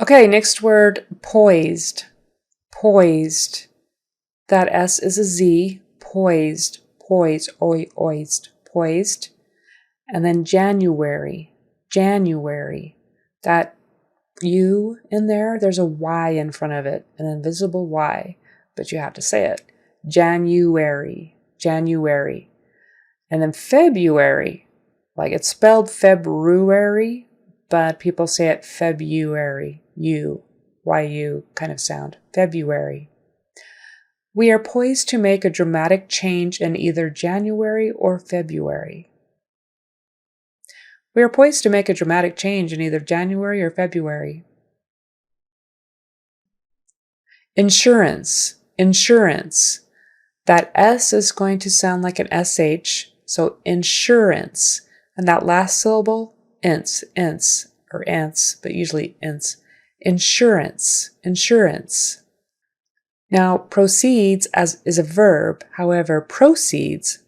Okay, next word, poised. Poised. That S is a Z. Poised. Poised. Oised. Poised. And then January. January. That U in there, there's a Y in front of it, an invisible Y, but you have to say it. January. January. And then February. Like it's spelled February, but people say it February. Y-U kind of sound. February. We are poised to make a dramatic change in either January or February. We are poised to make a dramatic change in either January or February. Insurance. Insurance. That S is going to sound like an SH, so insurance. And that last syllable, ince, or ants, but usually ince. Insurance. Insurance. Now, proceeds is a verb. However, proceeds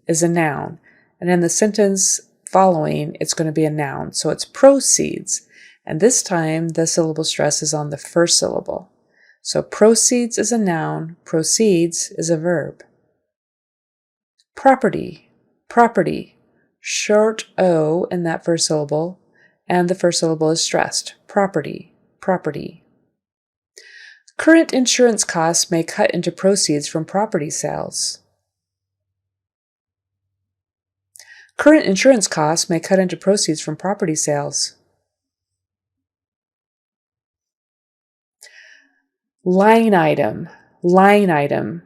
is a noun. And in the sentence following, it's going to be a noun. So it's proceeds. And this time, the syllable stress is on the first syllable. So proceeds is a noun. Proceeds is a verb. Property. Property. Short O in that first syllable. And the first syllable is stressed. Property. Property. Current insurance costs may cut into proceeds from property sales. Current insurance costs may cut into proceeds from property sales. Line item. Line item.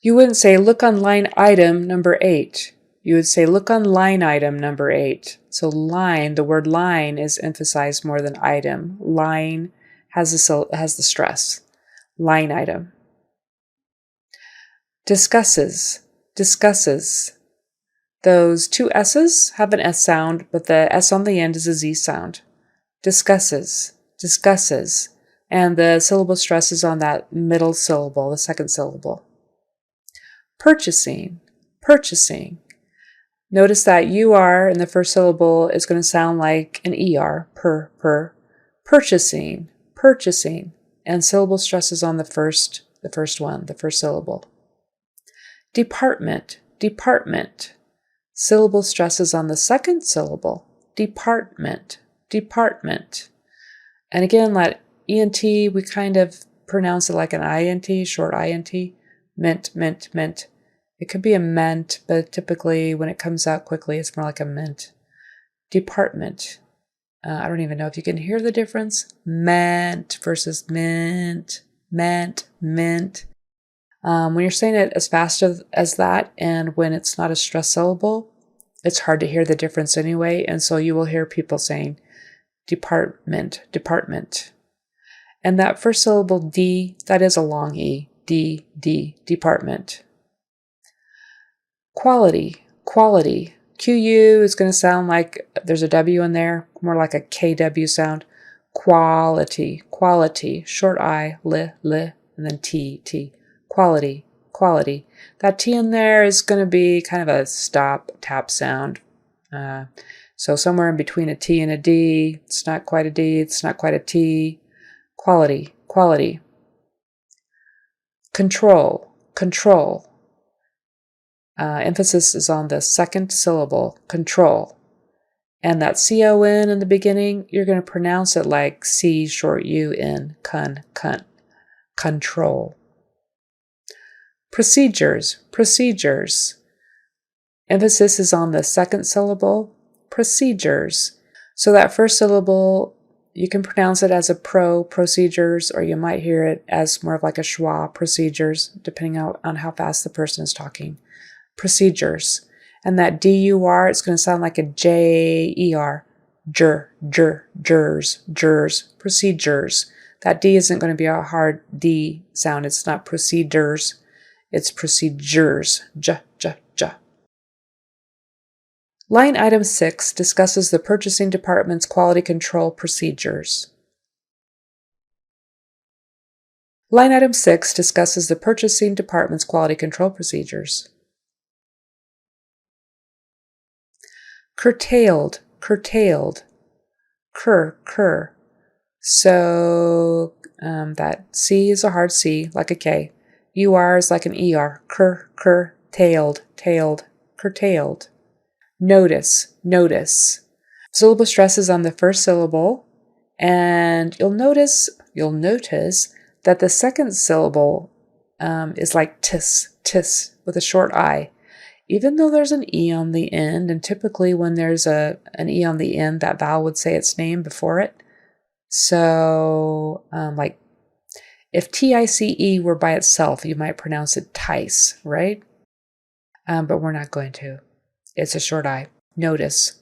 You wouldn't say, look on line item number 8. You would say, look on line item number 8. So line, the word line is emphasized more than item. Line has the stress. Line item. Discusses. Discusses. Those two S's have an S sound, but the S on the end is a Z sound. Discusses. Discusses. And the syllable stress is on that middle syllable, the second syllable. Purchasing. Purchasing. Notice that UR in the first syllable is going to sound like an ER, per. Purchasing. Purchasing, and syllable stress is on the first syllable. Department, department. Syllable stress is on the second syllable. Department, department. And again, that ENT, we kind of pronounce it like an INT, short INT. Mint, mint, mint. It could be a ment, but typically when it comes out quickly, it's more like a mint. Department. I don't even know if you can hear the difference. Mint versus mint, mint, mint. When you're saying it as fast as that, and when it's not a stress syllable, it's hard to hear the difference anyway. And so you will hear people saying department, department. And that first syllable D, that is a long E. D, department. Quality, quality. QU is going to sound like there's a W in there, more like a KW sound. Quality, quality. Short I, li, and then T. Quality, quality. That T in there is going to be kind of a stop, tap sound. So somewhere in between a T and a D. It's not quite a D, it's not quite a T. Quality, quality. Control, control. Emphasis is on the second syllable, control. And that C-O-N in the beginning, you're going to pronounce it like C short U-N, control. Procedures, procedures. Emphasis is on the second syllable, procedures. So that first syllable, you can pronounce it as a procedures, or you might hear it as more of like a schwa, procedures, depending on how fast the person is talking. Procedures. And that D-U-R, it's going to sound like a J-E-R. Jers, procedures. That D isn't going to be a hard D sound. It's not procedures. It's procedures. J. Line item 6 discusses the purchasing department's quality control procedures. Line item 6 discusses the purchasing department's quality control procedures. Curtailed, curtailed. cur. So that C is a hard C, like a K. UR is like an ER, curtailed, curtailed. Notice. Syllable stress is on the first syllable, and you'll notice that the second syllable is like tis, with a short I. Even though there's an E on the end, and typically when there's an E on the end, that vowel would say its name before it. So, like, if TICE were by itself, you might pronounce it tice, right? But we're not going to. It's a short I. Notice.